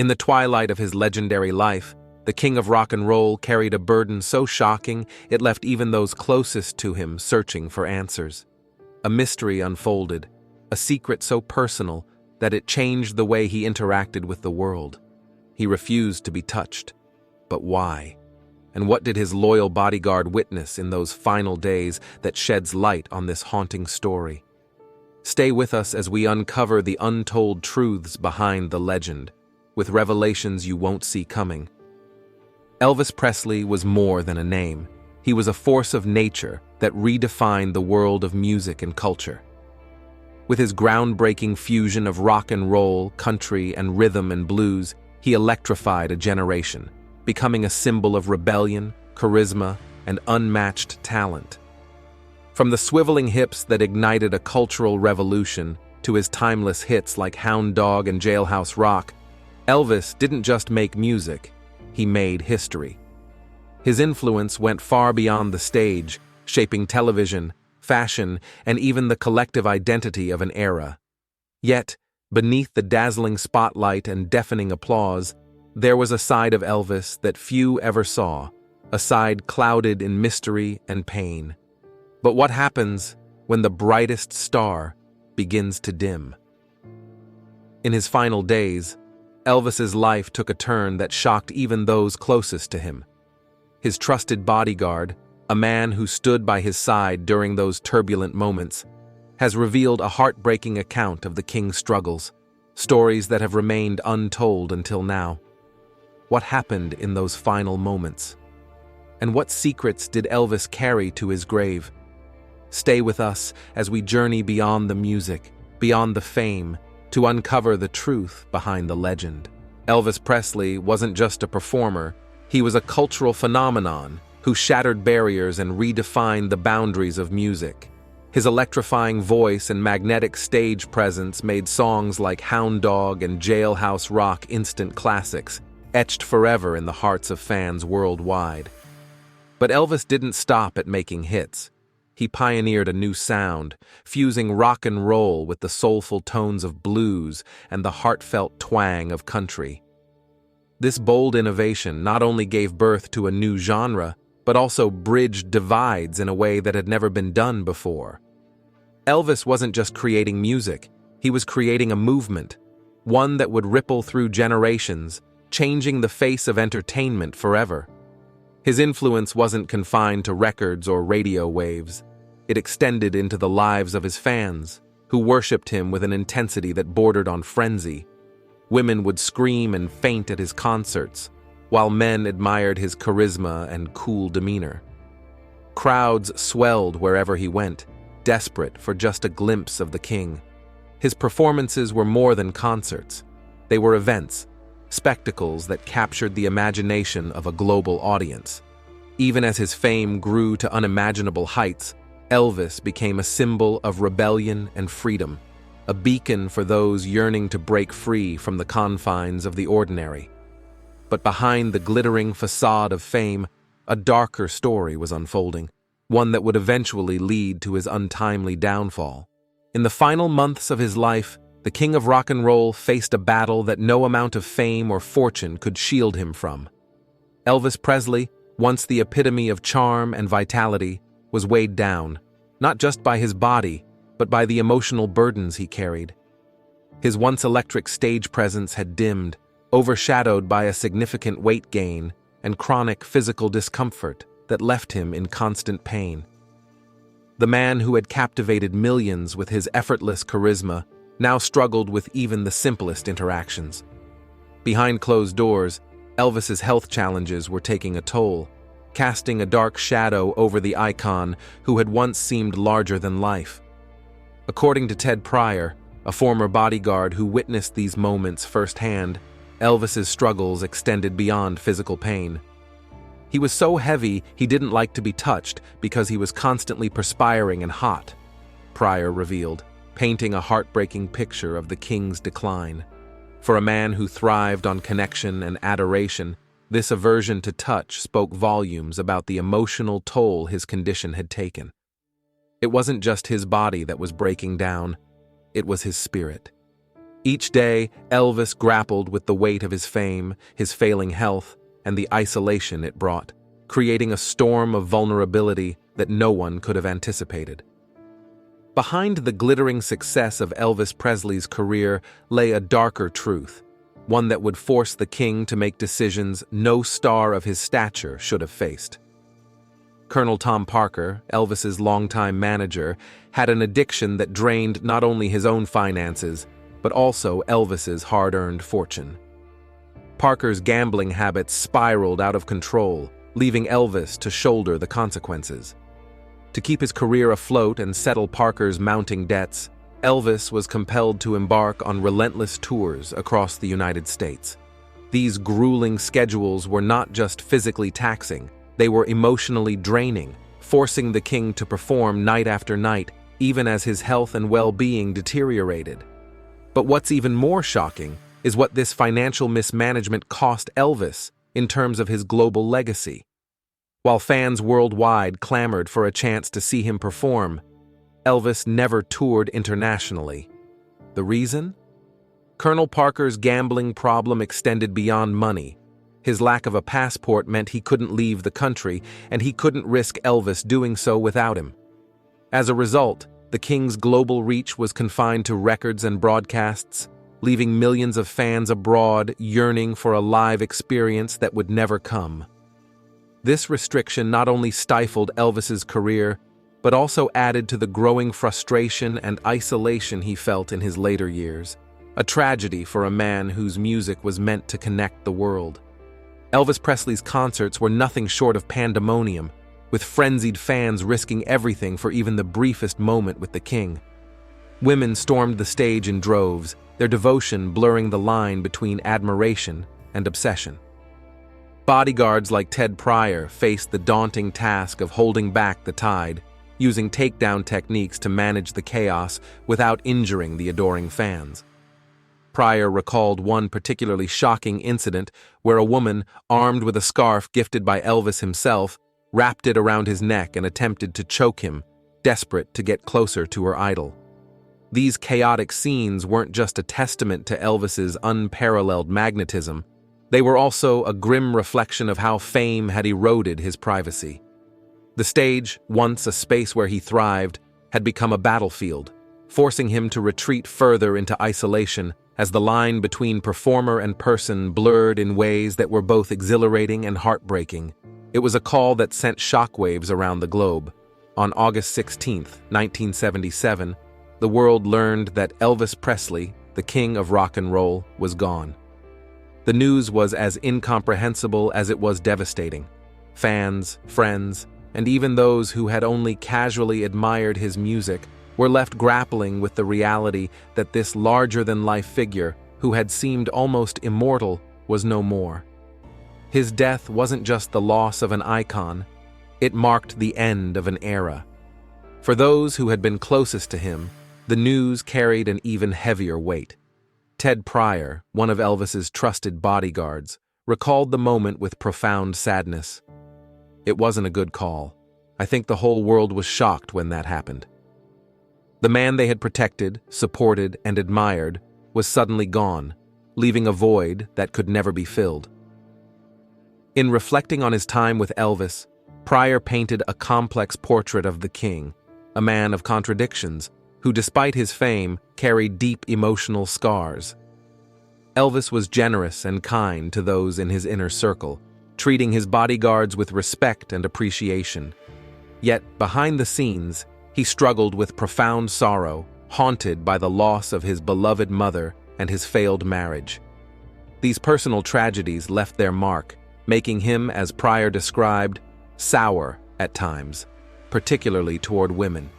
In the twilight of his legendary life, the king of rock and roll carried a burden so shocking it left even those closest to him searching for answers. A mystery unfolded, a secret so personal that it changed the way he interacted with the world. He refused to be touched. But why? And what did his loyal bodyguard witness in those final days that sheds light on this haunting story? Stay with us as we uncover the untold truths behind the legend, with revelations you won't see coming. Elvis Presley was more than a name. He was a force of nature that redefined the world of music and culture. With his groundbreaking fusion of rock and roll, country, and rhythm and blues, he electrified a generation, becoming a symbol of rebellion, charisma, and unmatched talent. From the swiveling hips that ignited a cultural revolution to his timeless hits like Hound Dog and Jailhouse Rock, Elvis didn't just make music, he made history. His influence went far beyond the stage, shaping television, fashion, and even the collective identity of an era. Yet, beneath the dazzling spotlight and deafening applause, there was a side of Elvis that few ever saw, a side clouded in mystery and pain. But what happens when the brightest star begins to dim? In his final days, Elvis's life took a turn that shocked even those closest to him. His trusted bodyguard, a man who stood by his side during those turbulent moments, has revealed a heartbreaking account of the king's struggles, stories that have remained untold until now. What happened in those final moments? And what secrets did Elvis carry to his grave? Stay with us as we journey beyond the music, beyond the fame, to uncover the truth behind the legend. Elvis Presley wasn't just a performer, he was a cultural phenomenon who shattered barriers and redefined the boundaries of music. His electrifying voice and magnetic stage presence made songs like Hound Dog and Jailhouse Rock instant classics, etched forever in the hearts of fans worldwide. But Elvis didn't stop at making hits. He pioneered a new sound, fusing rock and roll with the soulful tones of blues and the heartfelt twang of country. This bold innovation not only gave birth to a new genre, but also bridged divides in a way that had never been done before. Elvis wasn't just creating music, he was creating a movement, one that would ripple through generations, changing the face of entertainment forever. His influence wasn't confined to records or radio waves. It extended into the lives of his fans, who worshipped him with an intensity that bordered on frenzy. Women would scream and faint at his concerts, while men admired his charisma and cool demeanor. Crowds swelled wherever he went, desperate for just a glimpse of the king. His performances were more than concerts. They were events, spectacles that captured the imagination of a global audience. Even as his fame grew to unimaginable heights, Elvis became a symbol of rebellion and freedom, a beacon for those yearning to break free from the confines of the ordinary. But behind the glittering facade of fame, a darker story was unfolding, one that would eventually lead to his untimely downfall. In the final months of his life, the king of rock and roll faced a battle that no amount of fame or fortune could shield him from. Elvis Presley, once the epitome of charm and vitality, was weighed down, not just by his body, but by the emotional burdens he carried. His once electric stage presence had dimmed, overshadowed by a significant weight gain and chronic physical discomfort that left him in constant pain. The man who had captivated millions with his effortless charisma now struggled with even the simplest interactions. Behind closed doors, Elvis's health challenges were taking a toll, casting a dark shadow over the icon who had once seemed larger than life. According to Ted Pryor, a former bodyguard who witnessed these moments firsthand, Elvis's struggles extended beyond physical pain. He was so heavy he didn't like to be touched because he was constantly perspiring and hot, Pryor revealed, painting a heartbreaking picture of the king's decline. For a man who thrived on connection and adoration, this aversion to touch spoke volumes about the emotional toll his condition had taken. It wasn't just his body that was breaking down, it was his spirit. Each day, Elvis grappled with the weight of his fame, his failing health, and the isolation it brought, creating a storm of vulnerability that no one could have anticipated. Behind the glittering success of Elvis Presley's career lay a darker truth, one that would force the king to make decisions no star of his stature should have faced. Colonel Tom Parker, Elvis's longtime manager, had an addiction that drained not only his own finances, but also Elvis's hard-earned fortune. Parker's gambling habits spiraled out of control, leaving Elvis to shoulder the consequences. To keep his career afloat and settle Parker's mounting debts, Elvis was compelled to embark on relentless tours across the United States. These grueling schedules were not just physically taxing, they were emotionally draining, forcing the king to perform night after night, even as his health and well-being deteriorated. But what's even more shocking is what this financial mismanagement cost Elvis in terms of his global legacy. While fans worldwide clamored for a chance to see him perform, Elvis never toured internationally. The reason? Colonel Parker's gambling problem extended beyond money. His lack of a passport meant he couldn't leave the country, and he couldn't risk Elvis doing so without him. As a result, the king's global reach was confined to records and broadcasts, leaving millions of fans abroad yearning for a live experience that would never come. This restriction not only stifled Elvis's career, but also added to the growing frustration and isolation he felt in his later years, a tragedy for a man whose music was meant to connect the world. Elvis Presley's concerts were nothing short of pandemonium, with frenzied fans risking everything for even the briefest moment with the king. Women stormed the stage in droves, their devotion blurring the line between admiration and obsession. Bodyguards like Ted Pryor faced the daunting task of holding back the tide, using takedown techniques to manage the chaos without injuring the adoring fans. Pryor recalled one particularly shocking incident where a woman, armed with a scarf gifted by Elvis himself, wrapped it around his neck and attempted to choke him, desperate to get closer to her idol. These chaotic scenes weren't just a testament to Elvis's unparalleled magnetism, they were also a grim reflection of how fame had eroded his privacy. The stage, once a space where he thrived, had become a battlefield, forcing him to retreat further into isolation as the line between performer and person blurred in ways that were both exhilarating and heartbreaking. It was a call that sent shockwaves around the globe. On August 16, 1977, the world learned that Elvis Presley, the king of rock and roll, was gone. The news was as incomprehensible as it was devastating. Fans, friends, and even those who had only casually admired his music were left grappling with the reality that this larger-than-life figure, who had seemed almost immortal, was no more. His death wasn't just the loss of an icon, it marked the end of an era. For those who had been closest to him, the news carried an even heavier weight. Ted Pryor, one of Elvis's trusted bodyguards, recalled the moment with profound sadness. It wasn't a good call. I think the whole world was shocked when that happened. The man they had protected, supported, and admired was suddenly gone, leaving a void that could never be filled. In reflecting on his time with Elvis, Pryor painted a complex portrait of the king, a man of contradictions, who despite his fame carried deep emotional scars. Elvis was generous and kind to those in his inner circle, treating his bodyguards with respect and appreciation. Yet, behind the scenes, he struggled with profound sorrow, haunted by the loss of his beloved mother and his failed marriage. These personal tragedies left their mark, making him, as Pryor described, sour at times, particularly toward women.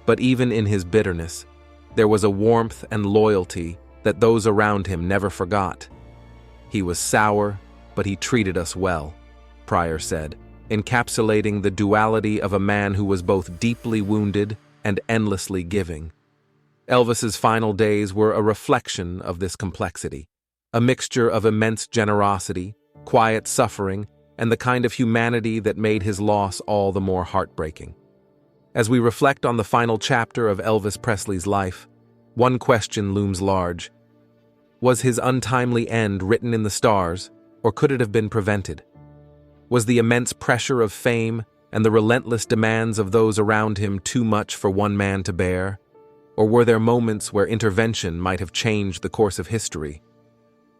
But even in his bitterness, there was a warmth and loyalty that those around him never forgot. He was sour, but he treated us well, Pryor said, encapsulating the duality of a man who was both deeply wounded and endlessly giving. Elvis's final days were a reflection of this complexity, a mixture of immense generosity, quiet suffering, and the kind of humanity that made his loss all the more heartbreaking. As we reflect on the final chapter of Elvis Presley's life, One question looms large. Was his untimely end written in the stars, or could it have been prevented? Was the immense pressure of fame and the relentless demands of those around him too much for one man to bear? Or were there moments where intervention might have changed the course of history?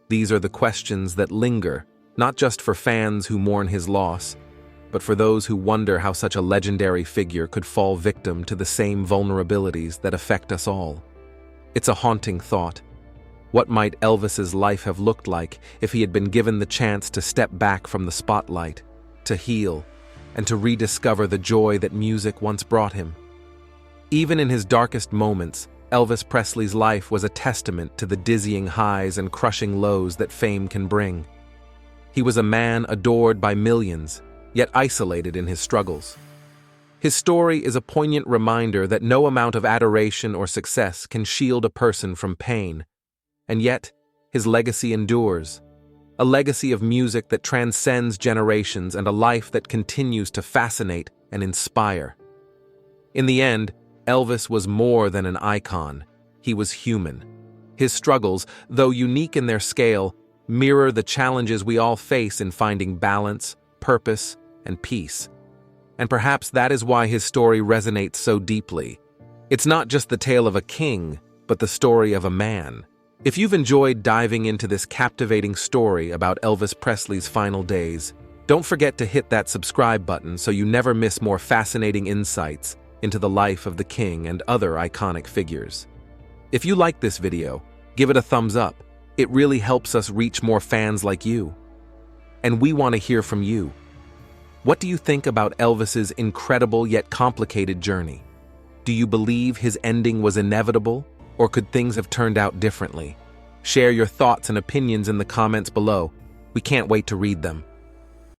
These are the questions that linger, not just for fans who mourn his loss, but for those who wonder how such a legendary figure could fall victim to the same vulnerabilities that affect us all. It's a haunting thought. What might Elvis's life have looked like if he had been given the chance to step back from the spotlight, to heal, and to rediscover the joy that music once brought him? Even in his darkest moments, Elvis Presley's life was a testament to the dizzying highs and crushing lows that fame can bring. He was a man adored by millions, yet isolated in his struggles. His story is a poignant reminder that no amount of adoration or success can shield a person from pain. And yet, his legacy endures. A legacy of music that transcends generations and a life that continues to fascinate and inspire. In the end, Elvis was more than an icon. He was human. His struggles, though unique in their scale, mirror the challenges we all face in finding balance, purpose, and peace. And perhaps that is why his story resonates so deeply. It's not just the tale of a king, but the story of a man. If you've enjoyed diving into this captivating story about Elvis Presley's final days, don't forget to hit that subscribe button so you never miss more fascinating insights into the life of the king and other iconic figures. If you like this video, give it a thumbs up. It really helps us reach more fans like you. And we want to hear from you. What do you think about Elvis's incredible yet complicated journey? Do you believe his ending was inevitable, or could things have turned out differently? Share your thoughts and opinions in the comments below. We can't wait to read them.